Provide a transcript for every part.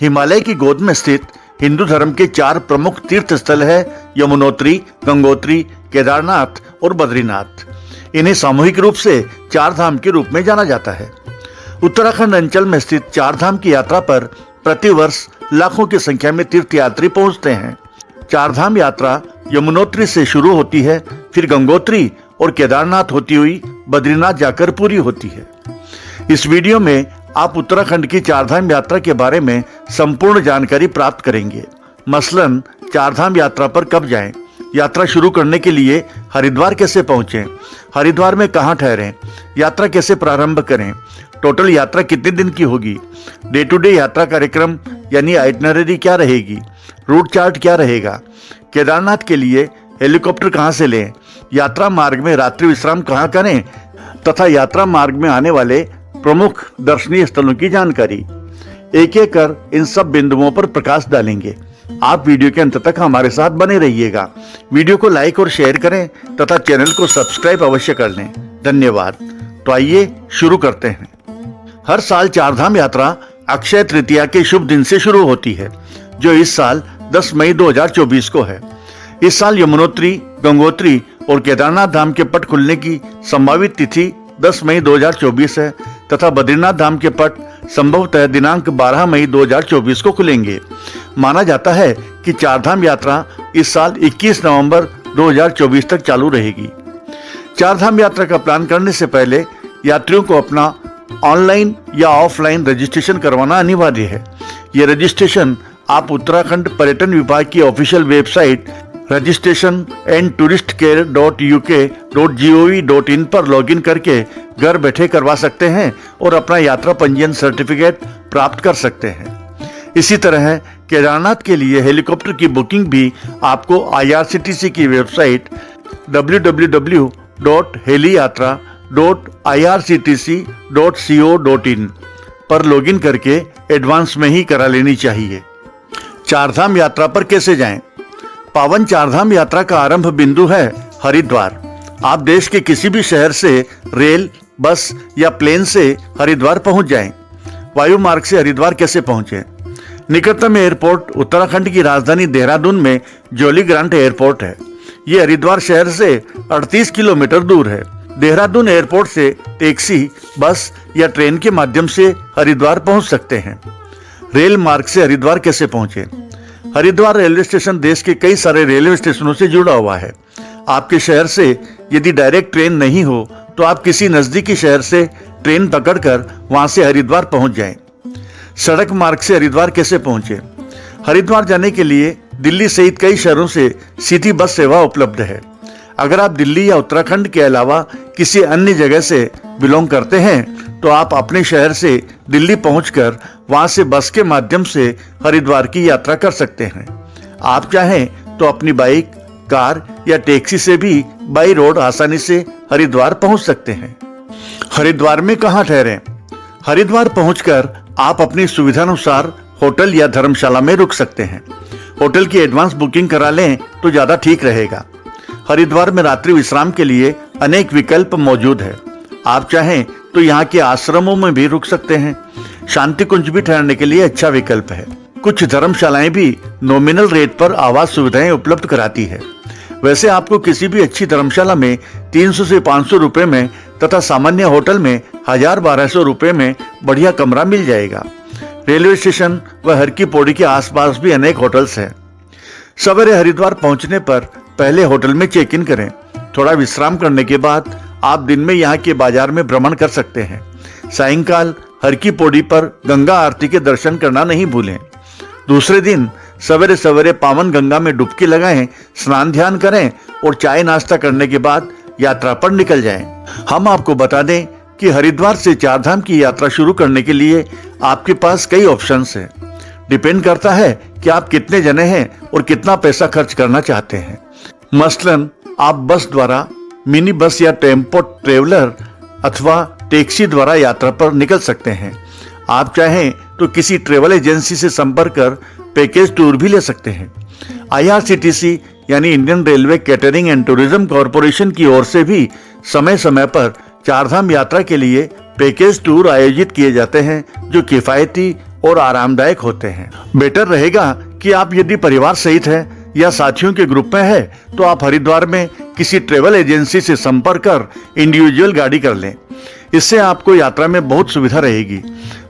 हिमालय की गोद में स्थित हिंदू धर्म के 4 प्रमुख तीर्थ स्थल है यमुनोत्री, गंगोत्री, केदारनाथ और बद्रीनाथ। इन्हें सामूहिक रूप से 4 धाम के रूप में जाना जाता है। उत्तराखंड अंचल में स्थित 4 धाम की यात्रा पर प्रतिवर्ष लाखों की संख्या में तीर्थयात्री पहुंचते हैं। 4 धाम यात्रा यमुनोत्री से शुरू होती है, फिर गंगोत्री और केदारनाथ होती हुई बद्रीनाथ जाकर पूरी होती है। इस वीडियो में आप उत्तराखंड की 4 धाम यात्रा के बारे में संपूर्ण जानकारी प्राप्त करेंगे। मसलन 4 धाम यात्रा पर कब जाएं, यात्रा शुरू करने के लिए हरिद्वार कैसे पहुंचें, हरिद्वार में कहां ठहरें, यात्रा कैसे प्रारंभ करें, टोटल यात्रा कितने दिन की होगी, डे टू डे यात्रा कार्यक्रम यानी आइटनरी क्या रहेगी, रूट चार्ट क्या रहेगा, केदारनाथ के लिए हेलीकॉप्टर कहां से लें, यात्रा मार्ग में रात्रि विश्राम कहां करें तथा यात्रा मार्ग में आने वाले प्रमुख दर्शनीय स्थलों की जानकारी। एक एक कर इन सब बिंदुओं पर प्रकाश डालेंगे। आप वीडियो के अंत तक हमारे साथ बने रहिएगा। वीडियो को लाइक और शेयर करें तथा चैनल को सब्सक्राइब अवश्य कर लें। धन्यवाद। तो आइए शुरू करते हैं। हर साल 4 धाम यात्रा अक्षय तृतीया के शुभ दिन से शुरू होती है, जो इस साल 10 मई 2024 को है। इस साल यमुनोत्री, गंगोत्री और केदारनाथ धाम के पट खुलने की संभावित तिथि 10 मई 2024 है तथा बद्रीनाथ धाम के पट संभवतः दिनांक 12 मई 2024 को खुलेंगे। माना जाता है कि 4 धाम यात्रा इस साल 21 नवंबर 2024 तक चालू रहेगी। 4 धाम यात्रा का प्लान करने से पहले यात्रियों को अपना ऑनलाइन या ऑफलाइन रजिस्ट्रेशन करवाना अनिवार्य है। ये रजिस्ट्रेशन आप उत्तराखंड पर्यटन विभाग की ऑफिशियल वेबसाइट registration&touristcare.uk.gov.in पर लॉगिन करके घर बैठे करवा सकते हैं और अपना यात्रा पंजीयन सर्टिफिकेट प्राप्त कर सकते हैं। इसी तरह केदारनाथ के लिए हेलीकॉप्टर की बुकिंग भी आपको IRCTC की वेबसाइट www.heliyatra.irctc.co.in पर लॉगिन करके एडवांस में ही करा लेनी चाहिए। 4 धाम यात्रा पर कैसे जाएं? पावन 4 धाम यात्रा का आरंभ बिंदु है हरिद्वार। आप देश के किसी भी शहर से रेल, बस या प्लेन से हरिद्वार पहुंच जाएं। वायु मार्ग से हरिद्वार कैसे पहुंचें? निकटतम एयरपोर्ट उत्तराखंड की राजधानी देहरादून में जॉली ग्रांट एयरपोर्ट है। ये हरिद्वार शहर से 38 किलोमीटर दूर है। देहरादून एयरपोर्ट से टैक्सी, बस या ट्रेन के माध्यम से हरिद्वार पहुंच सकते हैं। रेल मार्ग से हरिद्वार कैसे पहुंचे? हरिद्वार रेलवे स्टेशन देश के कई सारे रेलवे स्टेशनों से जुड़ा हुआ है। आपके शहर से यदि डायरेक्ट ट्रेन नहीं हो तो आप किसी नजदीकी शहर से ट्रेन पकड़कर वहां से हरिद्वार पहुंच जाएं। सड़क मार्ग से हरिद्वार कैसे पहुंचे? हरिद्वार जाने के लिए दिल्ली सहित कई शहरों से सीधी बस सेवा उपलब्ध है। अगर आप दिल्ली या उत्तराखंड के अलावा किसी अन्य जगह से बिलोंग करते हैं तो आप अपने शहर से दिल्ली पहुंचकर वहां से बस के माध्यम से हरिद्वार की यात्रा कर सकते हैं। आप चाहें तो अपनी बाइक, कार या टैक्सी से भी बाई रोड आसानी से हरिद्वार पहुंच सकते हैं। हरिद्वार में कहां ठहरें? हरिद्वार पहुंचकर आप अपनी सुविधानुसार होटल या धर्मशाला में रुक सकते हैं। होटल की एडवांस बुकिंग करा लें तो ज्यादा ठीक रहेगा। हरिद्वार में रात्रि विश्राम के लिए अनेक विकल्प मौजूद है। आप चाहें तो यहाँ के आश्रमों में भी रुक सकते हैं। शांति कुंज भी ठहरने के लिए अच्छा विकल्प है। कुछ धर्मशालाएं भी नॉमिनल रेट पर आवास सुविधाएं उपलब्ध कराती है। वैसे आपको किसी भी अच्छी धर्मशाला में 300 से 500 रुपए में तथा सामान्य होटल में 1000-1200 रुपए में बढ़िया कमरा मिल जाएगा। रेलवे स्टेशन व हर की पौड़ी के आसपास भी अनेक होटल्स हैं। सवेरे हरिद्वार पहुंचने पर पहले होटल में चेक इन करें। थोड़ा विश्राम करने के बाद आप दिन में यहाँ के बाजार में भ्रमण कर सकते हैं। सायंकाल हर की पौड़ी पर गंगा आरती के दर्शन करना नहीं भूलें। दूसरे दिन सवेरे सवेरे पावन गंगा में डुबकी लगाएं, स्नान ध्यान करें और चाय नाश्ता करने के बाद यात्रा पर निकल जाएं। हम आपको बता दें कि हरिद्वार से 4 धाम की यात्रा शुरू करने के लिए आपके पास कई ऑप्शंस हैं। डिपेंड करता है कि आप कितने जने हैं और कितना पैसा खर्च करना चाहते हैं। मसलन आप बस द्वारा, मिनी बस या टेम्पो ट्रेवलर अथवा टैक्सी द्वारा यात्रा पर निकल सकते हैं। आप चाहें तो किसी ट्रेवल एजेंसी से संपर्क कर पैकेज टूर भी ले सकते हैं। IRCTC यानी Indian railway catering and tourism corporation की ओर से भी समय समय पर 4 धाम यात्रा के लिए पैकेज टूर आयोजित किए जाते हैं, जो किफायती और आरामदायक होते हैं। बेटर रहेगा कि आप यदि परिवार सहित है या साथियों के ग्रुप में है तो आप हरिद्वार में किसी ट्रेवल एजेंसी से संपर्क कर इंडिविजुअल गाड़ी कर लें। इससे आपको यात्रा में बहुत सुविधा रहेगी।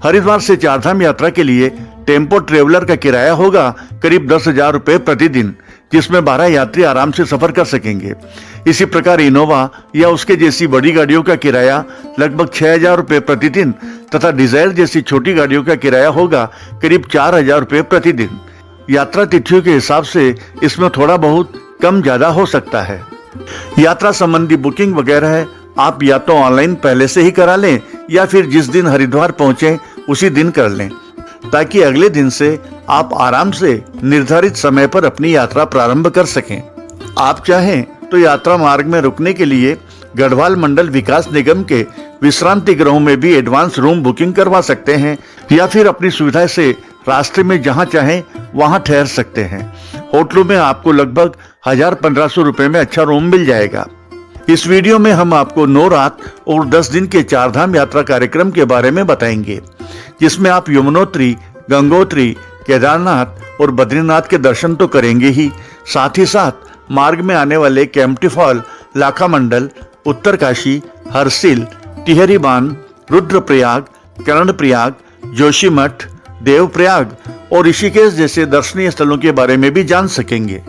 हरिद्वार से चारधाम यात्रा के लिए टेम्पो ट्रेवलर का किराया होगा करीब 10,000 रुपये प्रतिदिन, जिसमें 12 यात्री आराम से सफर कर सकेंगे। इसी प्रकार इनोवा या उसके जैसी बड़ी गाड़ियों का किराया लगभग 6,000 रुपये प्रतिदिन तथा डिजायर जैसी छोटी गाड़ियों का किराया होगा करीब 4,000 रुपये प्रतिदिन। यात्रा तिथियों के हिसाब से इसमें थोड़ा बहुत कम ज्यादा हो सकता है। यात्रा संबंधी बुकिंग वगैरह आप या तो ऑनलाइन पहले से ही करा लें या फिर जिस दिन हरिद्वार पहुंचे उसी दिन कर लें, ताकि अगले दिन से आप आराम से निर्धारित समय पर अपनी यात्रा प्रारंभ कर सकें। आप चाहें तो यात्रा मार्ग में रुकने के लिए गढ़वाल मंडल विकास निगम के विश्रांति गृहों में भी एडवांस रूम बुकिंग करवा सकते हैं या फिर अपनी सुविधा से रास्ते में जहां चाहें वहां ठहर सकते हैं। होटलों में आपको लगभग 1,000-1,500 रुपए में अच्छा रूम मिल जाएगा। इस वीडियो में हम आपको 9 रात और 10 दिन के चारधाम यात्रा कार्यक्रम के बारे में बताएंगे, जिसमें आप यमुनोत्री, गंगोत्री, केदारनाथ और बद्रीनाथ के दर्शन तो करेंगे ही, साथ ही साथ मार्ग में आने वाले केम्प्टी फॉल, लाखा मंडल, उत्तरकाशी, हरसिल, टिहरी बांध, रुद्रप्रयाग, कर्णप्रयाग, जोशीमठ, देवप्रयाग और ऋषिकेश जैसे दर्शनीय स्थलों के बारे में भी जान सकेंगे।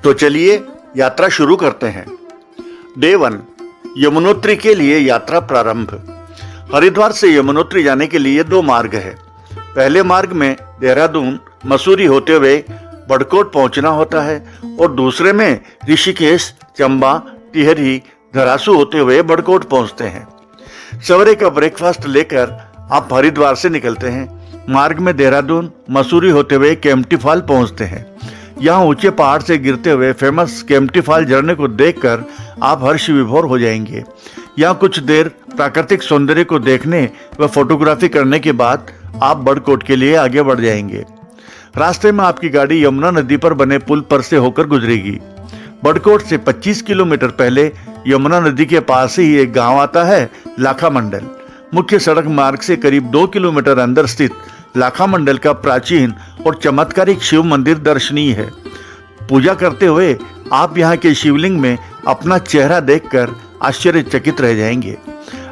तो चलिए यात्रा शुरू करते हैं। डे 1, यमुनोत्री के लिए यात्रा प्रारंभ। हरिद्वार से यमुनोत्री जाने के लिए 2 मार्ग है। पहले मार्ग में देहरादून, मसूरी होते हुए बड़कोट पहुंचना होता है और दूसरे में ऋषिकेश, चंबा, टिहरी, धरासू होते हुए बड़कोट पहुंचते हैं। सवेरे का ब्रेकफास्ट लेकर आप हरिद्वार से निकलते हैं। मार्ग में देहरादून, मसूरी होते हुए केम्प्टी फॉल पहुंचते हैं। यहाँ ऊंचे पहाड़ से गिरते हुए फेमस केम्प्टी फॉल झरने को देखकर आप हर्ष विभोर हो जाएंगे। यहाँ कुछ देर प्राकृतिक सौंदर्य को देखने व फोटोग्राफी करने के बाद आप बड़कोट के लिए आगे बढ़ जाएंगे। रास्ते में आपकी गाड़ी यमुना नदी पर बने पुल पर से होकर गुजरेगी। बड़कोट से 25 किलोमीटर पहले यमुना नदी के पास ही एक गांव आता है, लाखा मंडल। मुख्य सड़क मार्ग से करीब 2 किलोमीटर अंदर स्थित लाखा मंडल का प्राचीन और चमत्कारिक शिव मंदिर दर्शनीय है। पूजा करते हुए आप यहाँ के शिवलिंग में अपना चेहरा देखकर आश्चर्यचकित रह जाएंगे।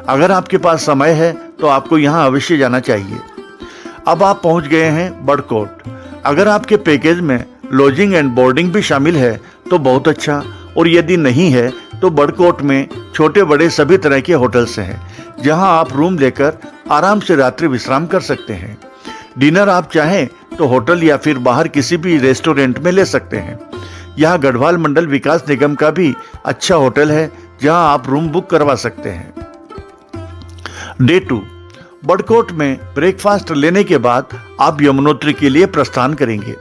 अगर आपके पास समय है तो आपको यहाँ अवश्य जाना चाहिए। अब आप पहुँच गए हैं बड़कोट। अगर आपके पैकेज में लॉजिंग एंड बोर्डिंग भी शामिल है तो बहुत अच्छा, और यदि नहीं है तो बड़कोट में छोटे बड़े सभी तरह के होटल्स हैं, जहां आप रूम लेकर आराम से रात्रि विश्राम कर सकते हैं। डिनर आप चाहें तो होटल या फिर बाहर किसी भी रेस्टोरेंट में ले सकते हैं। यहाँ गढ़वाल मंडल विकास निगम का भी अच्छा होटल है, जहां आप रूम बुक करवा सकते हैं। डे 2, बड़कोट में ब्रेकफास्ट लेने के बाद आप यमुनोत्री के लिए प्रस्थान करेंगे।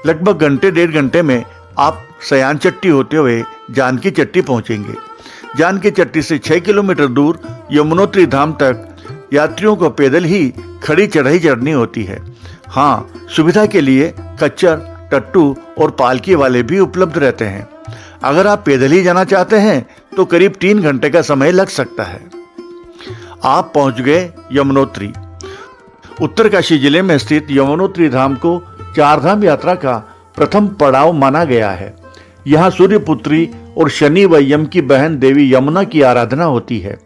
लगभग घंटे 1.5 घंटे में आप सयान चट्टी होते हुए जानकी चट्टी पहुंचेंगे। जानकी चट्टी से 6 किलोमीटर दूर यमुनोत्री धाम तक यात्रियों को पैदल ही खड़ी चढ़ाई चढ़नी होती है। हाँ, सुविधा के लिए खच्चर, टट्टू और पालकी वाले भी उपलब्ध रहते हैं। अगर आप पैदल ही जाना चाहते हैं तो करीब 3 घंटे का समय लग सकता है। आप पहुंच गए यमुनोत्री। उत्तरकाशी जिले में स्थित यमुनोत्री धाम को चारधाम यात्रा का प्रथम पड़ाव माना गया है। यहाँ सूर्यपुत्री और शनि व यम की बहन देवी यमुना की आराधना होती है।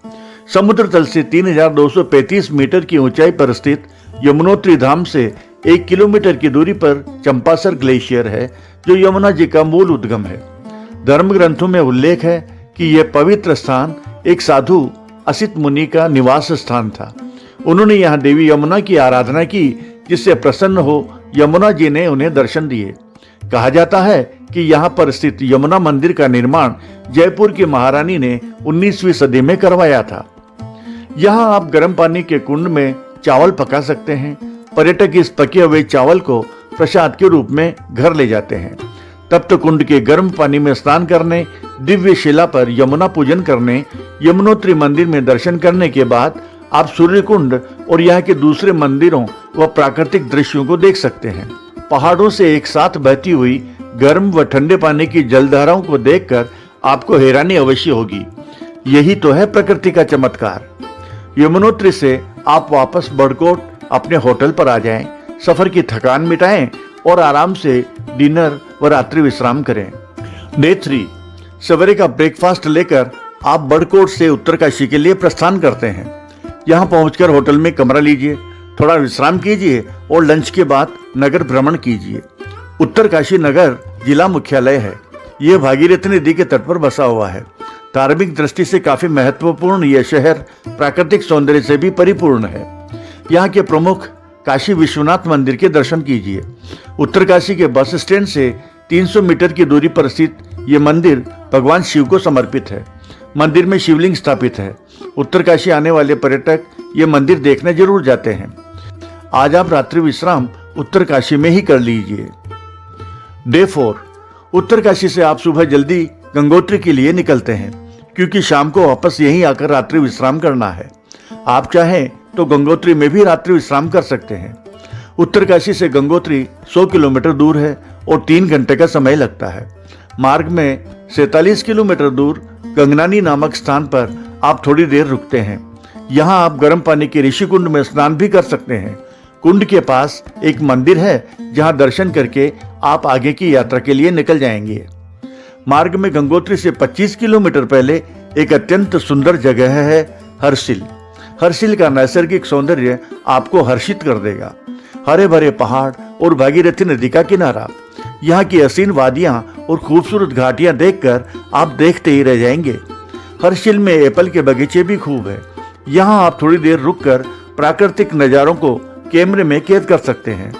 समुद्र तल से 3,235 मीटर की ऊंचाई पर स्थित यमुनोत्री धाम से 1 किलोमीटर की दूरी पर चंपासर ग्लेशियर है, जो यमुना जी का मूल उद्गम है। धर्म ग्रंथों में उल्लेख है कि यह पवित्र स्थान एक साधु असित मुनि का निवास स्थान था। उन्होंने यहाँ देवी यमुना की आराधना की, जिससे प्रसन्न हो यमुना जी ने उन्हें दर्शन दिए। कहा जाता है कि यहाँ पर स्थित यमुना मंदिर का निर्माण जयपुर की महारानी ने 19वीं सदी में करवाया था। यहाँ आप गर्म पानी के कुंड में चावल पका सकते हैं। पर्यटक इस पके हुए चावल को प्रसाद के रूप में घर ले जाते हैं। तप्त कुंड के गर्म पानी में स्नान करने, दिव्य शिला पर यमुना पूजन करने, यमुनोत्री मंदिर में दर्शन करने के बाद आप सूर्य कुंड और यहाँ के दूसरे मंदिरों व प्राकृतिक दृश्यों को देख सकते हैं। पहाड़ों से एक साथ बहती हुई गर्म व ठंडे पानी की जलधाराओं को देखकर आपको हैरानी अवश्य होगी। यही तो है प्रकृति का चमत्कार। यमुनोत्री से आप वापस बड़कोट अपने होटल पर आ जाएं, सफर की थकान मिटाएं और आराम से डिनर व रात्रि विश्राम करें। डे 3, सवेरे का ब्रेकफास्ट लेकर आप बड़कोट से उत्तरकाशी के लिए प्रस्थान करते हैं। यहाँ पहुंचकर होटल में कमरा लीजिए, थोड़ा विश्राम कीजिए और लंच के बाद नगर भ्रमण कीजिए। उत्तरकाशी नगर जिला मुख्यालय है। यह भागीरथी नदी के तट पर बसा हुआ है। धार्मिक दृष्टि से काफी महत्वपूर्ण यह शहर प्राकृतिक सौंदर्य से भी परिपूर्ण है। यहाँ के प्रमुख काशी विश्वनाथ मंदिर के दर्शन कीजिए। उत्तरकाशी के बस स्टैंड से 300 मीटर की दूरी पर स्थित ये मंदिर भगवान शिव को समर्पित है। मंदिर में शिवलिंग स्थापित है। उत्तरकाशी आने वाले पर्यटक ये मंदिर देखने जरूर जाते हैं। आज आप रात्रि विश्राम उत्तरकाशी में ही कर लीजिए। डे 4, उत्तरकाशी से आप सुबह जल्दी गंगोत्री के लिए निकलते हैं, क्योंकि शाम को वापस यहीं आकर रात्रि विश्राम करना है। आप चाहें तो गंगोत्री में भी रात्रि विश्राम कर सकते हैं। उत्तरकाशी से गंगोत्री 100 किलोमीटर दूर है और 3 घंटे का समय लगता है। मार्ग में 47 किलोमीटर दूर गंगनानी नामक स्थान पर आप थोड़ी देर रुकते हैं। यहाँ आप गर्म पानी के ऋषि कुंड में स्नान भी कर सकते हैं। कुंड के पास एक मंदिर है, जहाँ दर्शन करके आप आगे की यात्रा के लिए निकल जाएंगे। मार्ग में गंगोत्री से 25 किलोमीटर पहले एक अत्यंत सुंदर जगह है हर्षिल। हर्षिल का नैसर्गिक सौंदर्य आपको हर्षित कर देगा। हरे भरे पहाड़ और भागीरथी नदी का किनारा, यहाँ की हसीन वादियां और खूबसूरत घाटियां देखकर आप देखते ही रह जाएंगे। हर्षिल में एप्पल के बगीचे भी खूब है। यहाँ आप थोड़ी देर रुककर प्राकृतिक नज़ारों को कैमरे में कैद कर सकते हैं।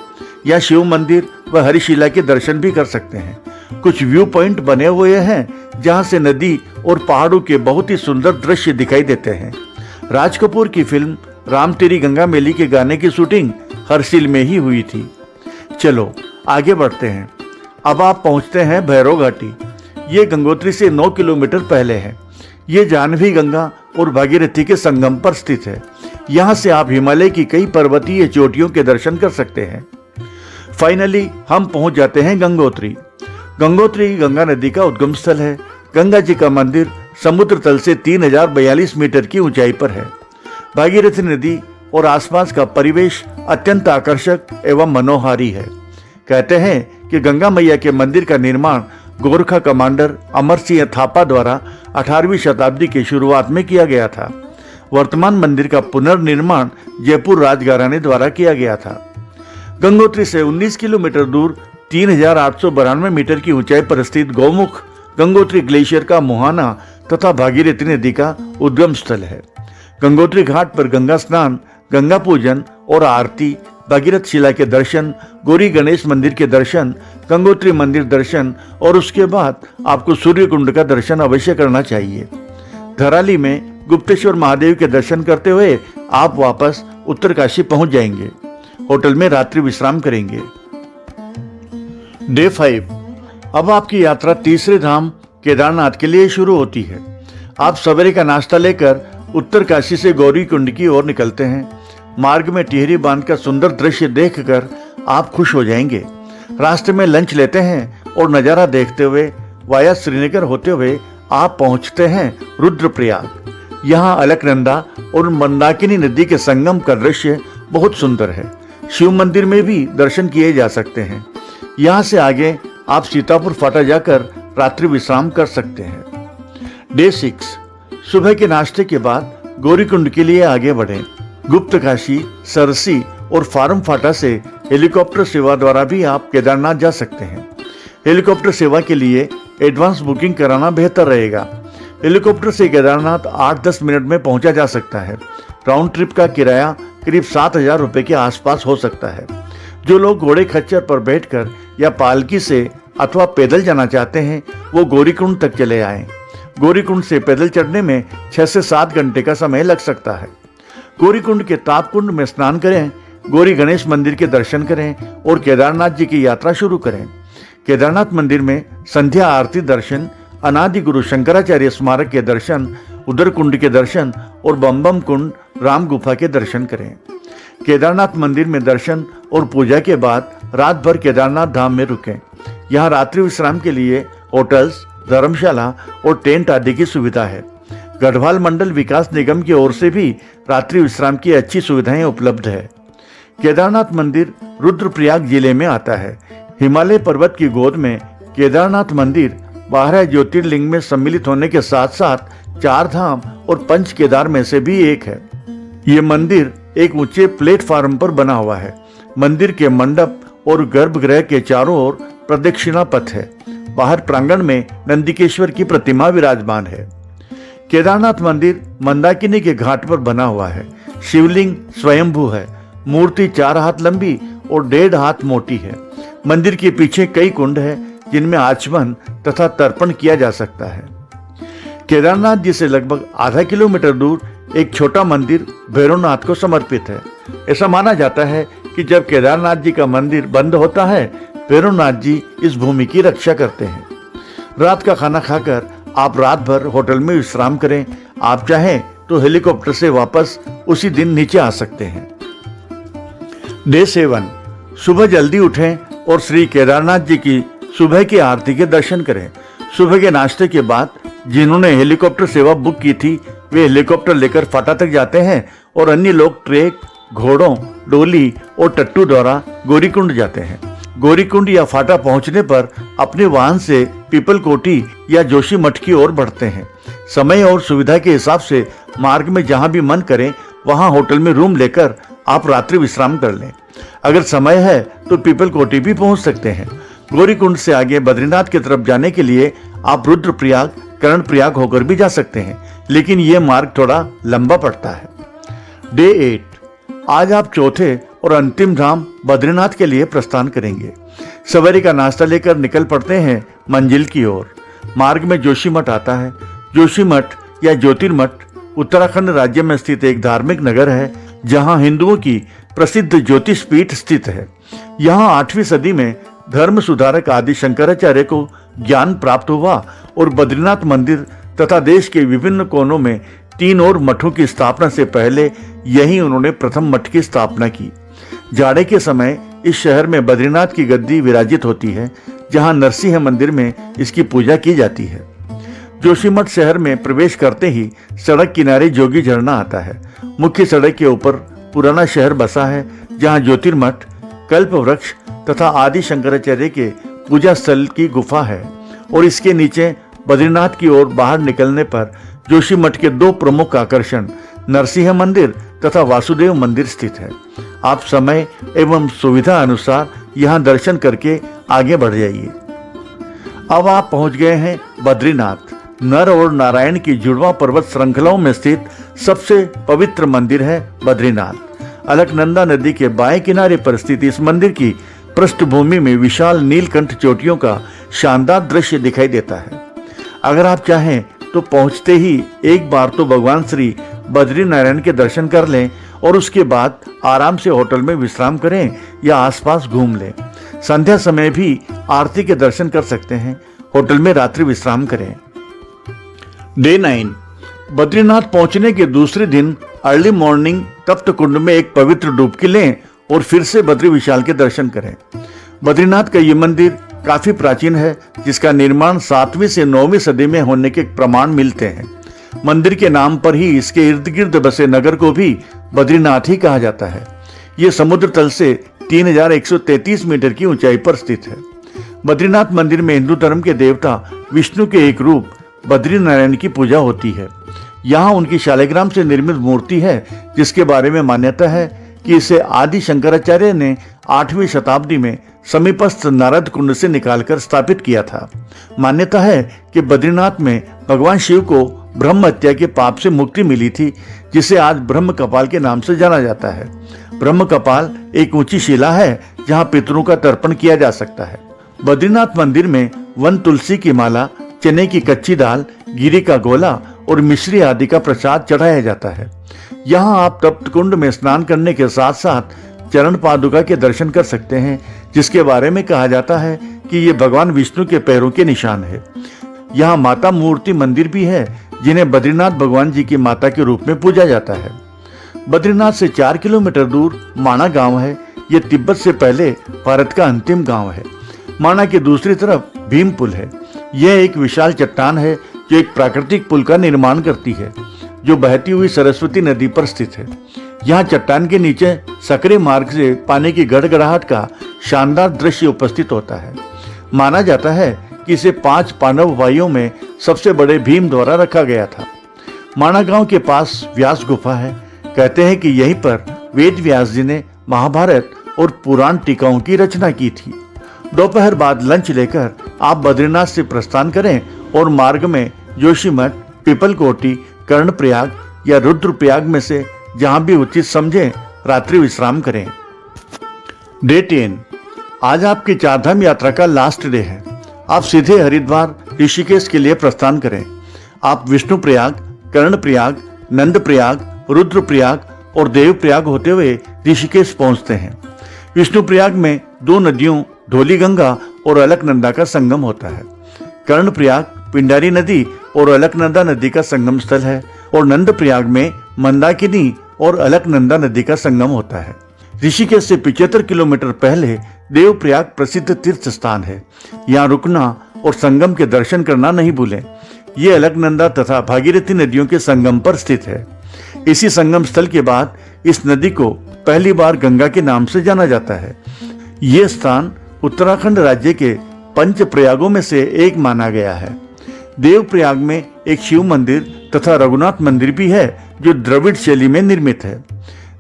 यहाँ शिव मंदिर व हरिशिला के दर्शन भी कर सकते हैं। कुछ व्यू पॉइंट बने हुए हैं, जहाँ से नदी और पहाड़ों के बहुत ही सुंदर दृश्य दिखाई देते हैं। राज कपूर की फिल्म राम तेरी गंगा मैली के गाने की शूटिंग हर्षिल में ही हुई थी। चलो आगे बढ़ते हैं। अब आप पहुंचते हैं भैरव घाटी। ये गंगोत्री से 9 किलोमीटर पहले है। ये जाह्नवी गंगा और भागीरथी के संगम पर स्थित है। यहाँ से आप हिमालय की कई पर्वतीय चोटियों के दर्शन कर सकते हैं। फाइनली हम पहुंच जाते हैं गंगोत्री। गंगोत्री गंगा नदी का उद्गम स्थल है। गंगा जी का मंदिर समुद्र तल से 3042 मीटर की ऊंचाई पर है। भागीरथी नदी और आसपास का परिवेश अत्यंत आकर्षक एवं मनोहारी है। कहते हैं कि गंगा मैया के मंदिर का निर्माण गोरखा कमांडर अमर सिंह थापा द्वारा 18वीं शताब्दी की शुरुआत में किया गया था। वर्तमान मंदिर का पुनर्निर्माण जयपुर राजघराने द्वारा किया गया था। गंगोत्री से 19 किलोमीटर दूर 3892 मीटर की ऊंचाई पर स्थित गौमुख गंगोत्री ग्लेशियर का मुहाना तथा भागीरथी नदी का उद्गम स्थल है। गंगोत्री घाट पर गंगा स्नान, गंगा पूजन और आरती, भागीरथ शिला के दर्शन, गौरी गणेश मंदिर के दर्शन, गंगोत्री मंदिर दर्शन और उसके बाद आपको सूर्य कुंड का दर्शन अवश्य करना चाहिए। धराली में गुप्तेश्वर महादेव के दर्शन करते हुए आप वापस उत्तरकाशी पहुंच जाएंगे। होटल में रात्रि विश्राम करेंगे। डे 5, अब आपकी यात्रा तीसरे धाम केदारनाथ के लिए शुरू होती है। आप सवेरे का नाश्ता लेकर उत्तरकाशी से गौरी कुंड की ओर निकलते हैं। मार्ग में टिहरी बांध का सुंदर दृश्य देखकर आप खुश हो जाएंगे। रास्ते में लंच लेते हैं और नज़ारा देखते हुए वाया श्रीनगर होते हुए आप पहुंचते हैं रुद्रप्रयाग। यहाँ अलकनंदा और मंदाकिनी नदी के संगम का दृश्य बहुत सुंदर है। शिव मंदिर में भी दर्शन किए जा सकते हैं। यहाँ से आगे आप सीतापुर फाटा जाकर रात्रि विश्राम कर सकते हैं। डे 6, सुबह के नाश्ते के बाद गौरीकुंड के लिए आगे बढ़ें। गुप्तकाशी, सरसी और फार्म फाटा से हेलीकॉप्टर सेवा द्वारा भी आप केदारनाथ जा सकते हैं। हेलीकॉप्टर सेवा के लिए एडवांस बुकिंग कराना बेहतर रहेगा। हेलीकॉप्टर से केदारनाथ 8-10 मिनट में पहुंचा जा सकता है। राउंड ट्रिप का किराया करीब 7,000 रुपये के आसपास हो सकता है। जो लोग घोड़े खच्चर पर बैठकर या पालकी से अथवा पैदल जाना चाहते हैं, वो गौरीकुंड तक चले आएं। गौरीकुंड से पैदल चढ़ने में 6 से 7 घंटे का समय लग सकता है। गौरीकुंड के तापकुंड में स्नान करें, गौरी गणेश मंदिर के दर्शन करें और केदारनाथ जी की यात्रा शुरू करें। केदारनाथ मंदिर में संध्या आरती दर्शन, अनादि गुरु शंकराचार्य स्मारक के दर्शन, उदर कुंड के दर्शन और बम कुंड राम गुफा के दर्शन करें। केदारनाथ मंदिर में दर्शन और पूजा के बाद रात भर केदारनाथ धाम में रुकें। यहाँ रात्रि विश्राम के लिए होटल्स, धर्मशाला और टेंट आदि की सुविधा है। गढ़वाल मंडल विकास निगम की ओर से भी रात्रि विश्राम की अच्छी सुविधाएं उपलब्ध है। केदारनाथ मंदिर रुद्रप्रयाग जिले में आता है। हिमालय पर्वत की गोद में केदारनाथ मंदिर 12 ज्योतिर्लिंग में सम्मिलित होने के साथ साथ 4 धाम और 5 केदार में से भी एक है। ये मंदिर एक ऊंचे प्लेटफार्म पर बना हुआ है। मंदिर के मंडप और गर्भगृह के चारों ओर प्रदक्षिणा पथ है। बाहर प्रांगण में नंदिकेश्वर की प्रतिमा विराजमान है। केदारनाथ मंदिर मंदाकिनी के घाट पर बना हुआ है। शिवलिंग स्वयंभू है। मूर्ति 4 हाथ लंबी और 1.5 हाथ मोटी है। मंदिर के पीछे कई कुंड है जिनमें आचमन तथा तर्पण किया जा सकता है। केदारनाथ जी से लगभग आधा किलोमीटर दूर एक छोटा मंदिर भैरवनाथ को समर्पित है। ऐसा माना जाता है कि जब केदारनाथ जी का मंदिर बंद होता है, भैरवनाथ जी इस भूमि की रक्षा करते हैं। रात का खाना खाकर आप रात भर होटल में विश्राम करें। आप चाहें तो हेलीकॉप्टर से वापस उसी दिन नीचे आ सकते हैं। डे 7, सुबह जल्दी उठें और श्री केदारनाथ जी की सुबह की आरती के दर्शन करें। सुबह के नाश्ते के बाद जिन्होंने हेलीकॉप्टर सेवा बुक की थी, वे हेलीकॉप्टर लेकर फाटा तक जाते हैं और अन्य लोग ट्रेक, घोड़ों, डोली और टट्टू द्वारा गौरीकुंड जाते हैं। गौरीकुंड या फाटा पहुंचने पर अपने वाहन से पीपलकोटी या जोशी मठ की ओर बढ़ते हैं। समय और सुविधा के हिसाब से मार्ग में जहां भी मन करे वहां होटल में रूम लेकर आप रात्रि विश्राम कर लें। अगर समय है तो पीपलकोटी भी पहुंच सकते हैं। गौरीकुंड से आगे बद्रीनाथ की तरफ जाने के लिए आप रुद्रप्रयाग, कर्णप्रयाग होकर भी जा सकते हैं, लेकिन यह मार्ग थोड़ा लंबा पड़ता है। डे 8, आज आप चौथे और अंतिम धाम बद्रीनाथ के लिए प्रस्थान करेंगे। सवेरे का नाश्ता लेकर निकल पड़ते हैं मंजिल की ओर। मार्ग में जोशी मठ आता है। जोशी मठ या ज्योतिर्मठ उत्तराखंड राज्य में स्थित एक धार्मिक नगर है जहां हिंदुओं की प्रसिद्ध ज्योतिष पीठ स्थित है। यहाँ 8वीं सदी में धर्म सुधारक आदि शंकराचार्य को ज्ञान प्राप्त हुआ और बद्रीनाथ मंदिर तथा देश के विभिन्न कोनों में 3 और मठों की स्थापना से पहले यहीं उन्होंने प्रथम मठ की स्थापना की। जाड़े के समय इस शहर में बद्रीनाथ की गद्दी विराजित होती है, जहां नरसिंह मंदिर में इसकी पूजा की जाती है। जोशीमठ शहर में प्रवेश करते ही सड़क किनारे जोगी झरना आता है। मुख्य सड़क के ऊपर पुराना शहर बसा है, जहां ज्योतिर्मठ, कल्प वृक्ष तथा आदि शंकराचार्य के पूजा स्थल की गुफा है और इसके नीचे बद्रीनाथ की ओर बाहर निकलने पर जोशीमठ के 2 प्रमुख आकर्षण नरसिंह मंदिर तथा वासुदेव मंदिर स्थित है। आप समय एवं सुविधा अनुसार यहाँ दर्शन करके आगे बढ़ जाइए। अब आप पहुंच गए हैं बद्रीनाथ। नर और नारायण की जुड़वा पर्वत श्रृंखलाओं में स्थित सबसे पवित्र मंदिर है बद्रीनाथ। अलकनंदा नदी के बाएं किनारे पर स्थित इस मंदिर की पृष्ठभूमि में विशाल नीलकंठ चोटियों का शानदार दृश्य दिखाई देता है। अगर आप चाहें तो पहुंचते ही एक बार तो भगवान श्री बद्रीनारायण के दर्शन कर लें और उसके बाद आराम से होटल में विश्राम करें या आसपास घूम लें। संध्या समय भी आरती के दर्शन कर सकते हैं। होटल में रात्रि विश्राम करें। डे 9, बद्रीनाथ पहुंचने के दूसरे दिन अर्ली मॉर्निंग तप्त कुंड में एक पवित्र डुबकी लें और फिर से बद्री विशाल के दर्शन करें। बद्रीनाथ का ये मंदिर काफी प्राचीन है, जिसका निर्माण 7वीं से 9वीं सदी में होने के प्रमाण मिलते हैं। मंदिर के नाम पर ही इसके इर्द गिर्द बसे नगर को भी बद्रीनाथ ही कहा जाता है। ये समुद्र तल से 3133 मीटर की ऊंचाई पर स्थित है। बद्रीनाथ मंदिर में हिंदू धर्म के देवता विष्णु के एक रूप बद्रीनारायण की पूजा होती है। यहाँ उनकी शालिग्राम से निर्मित मूर्ति है, जिसके बारे में मान्यता है कि इसे आदि शंकराचार्य ने 8वीं शताब्दी में समीपस्थ नारद कुंड से निकालकर स्थापित किया था। मान्यता है कि बद्रीनाथ में भगवान शिव को ब्रह्म हत्या के पाप से मुक्ति मिली थी, जिसे आज ब्रह्म कपाल के नाम से जाना जाता है। ब्रह्म कपाल एक ऊंची शिला है जहां पितरों का तर्पण किया जा सकता है। बद्रीनाथ मंदिर में वन तुलसी की माला, चने की कच्ची दाल, गिरी का गोला और मिश्री आदि का प्रसाद चढ़ाया जाता है। यहाँ आप तप्त कुंड में स्नान करने के साथ साथ चरण पादुका के दर्शन कर सकते हैं, जिसके बारे में कहा जाता है कि ये भगवान विष्णु के पैरों के निशान है। यहाँ माता मूर्ति मंदिर भी है, जिन्हें बद्रीनाथ भगवान जी की माता के रूप में पूजा जाता है। बद्रीनाथ से 4 किलोमीटर दूर माणा गांव है। ये तिब्बत से पहले भारत का अंतिम गांव है। माणा की दूसरी तरफ भीम पुल है। यह एक विशाल चट्टान है जो एक प्राकृतिक पुल का निर्माण करती है, जो बहती हुई सरस्वती नदी पर स्थित है। यहाँ चट्टान के नीचे सकरे मार्ग से पानी की गड़गड़ाहट का शानदार दृश्य उपस्थित होता है। माना जाता है कि इसे 5 पांडव भाइयों में सबसे बड़े भीम द्वारा रखा गया था। माणा गांव के पास व्यास गुफा है। कहते हैं कि यहीं पर वेद व्यास जी ने महाभारत और पुराण टीकाओं की रचना की थी। दोपहर बाद लंच लेकर आप बद्रीनाथ से प्रस्थान करें और मार्ग में जोशीमठ, पीपलकोटी, कर्णप्रयाग या रुद्रप्रयाग में से जहां भी उचित समझें रात्रि विश्राम करें। डे 10 आज आपकी चारधाम यात्रा का लास्ट डे है। आप सीधे हरिद्वार ऋषिकेश के लिए प्रस्थान करें। आप विष्णुप्रयाग, कर्णप्रयाग, नंदप्रयाग, रुद्रप्रयाग और देवप्रयाग होते हुए ऋषिकेश पहुंचते हैं। विष्णुप्रयाग में 2 नदियों धौलीगंगा और अलकनंदा का संगम होता है। कर्णप्रयाग पिंडारी नदी और अलकनंदा नदी का संगम स्थल है और नंदप्रयाग में मंदाकिनी और अलकनंदा नदी का संगम होता है। ऋषिकेश से 75 किलोमीटर पहले देवप्रयाग प्रसिद्ध तीर्थ स्थान है। यहाँ रुकना और संगम के दर्शन करना नहीं भूलें। ये अलकनंदा तथा भागीरथी नदियों के संगम पर स्थित है। इसी संगम स्थल के बाद इस नदी को पहली बार गंगा के नाम से जाना जाता है। ये स्थान उत्तराखंड राज्य के पंच प्रयागों में से एक माना गया है। देवप्रयाग में एक शिव मंदिर तथा रघुनाथ मंदिर भी है जो द्रविड़ शैली में निर्मित है।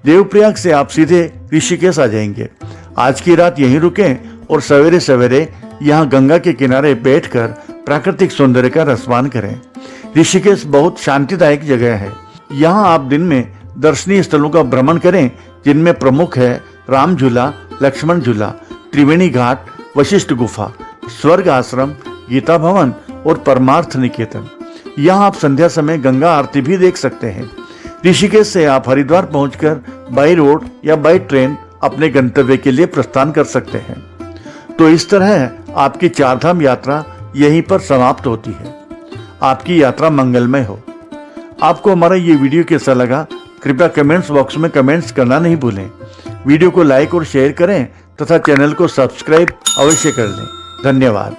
देवप्रयाग से आप सीधे ऋषिकेश आ जाएंगे। आज की रात यहीं रुकें और सवेरे सवेरे यहाँ गंगा के किनारे बैठकर प्राकृतिक सौंदर्य का रसपान करें। ऋषिकेश बहुत शांतिदायक जगह है। यहाँ आप दिन में दर्शनीय स्थलों का भ्रमण करें जिनमें प्रमुख है राम झूला, लक्ष्मण झूला, त्रिवेणी घाट, वशिष्ठ गुफा, स्वर्ग आश्रम, गीता भवन और परमार्थ निकेतन। यहाँ आप संध्या समय गंगा आरती भी देख सकते हैं। ऋषिकेश से आप हरिद्वार पहुंचकर बाई रोड या बाई ट्रेन अपने गंतव्य के लिए प्रस्थान कर सकते हैं। तो इस तरह आपकी चारधाम यात्रा यहीं पर समाप्त होती है। आपकी यात्रा मंगलमय हो। आपको हमारा ये वीडियो कैसा लगा कृपया कमेंट्स बॉक्स में कमेंट्स करना नहीं भूलें। वीडियो को लाइक और शेयर करें तथा चैनल को सब्सक्राइब अवश्य कर लें। धन्यवाद।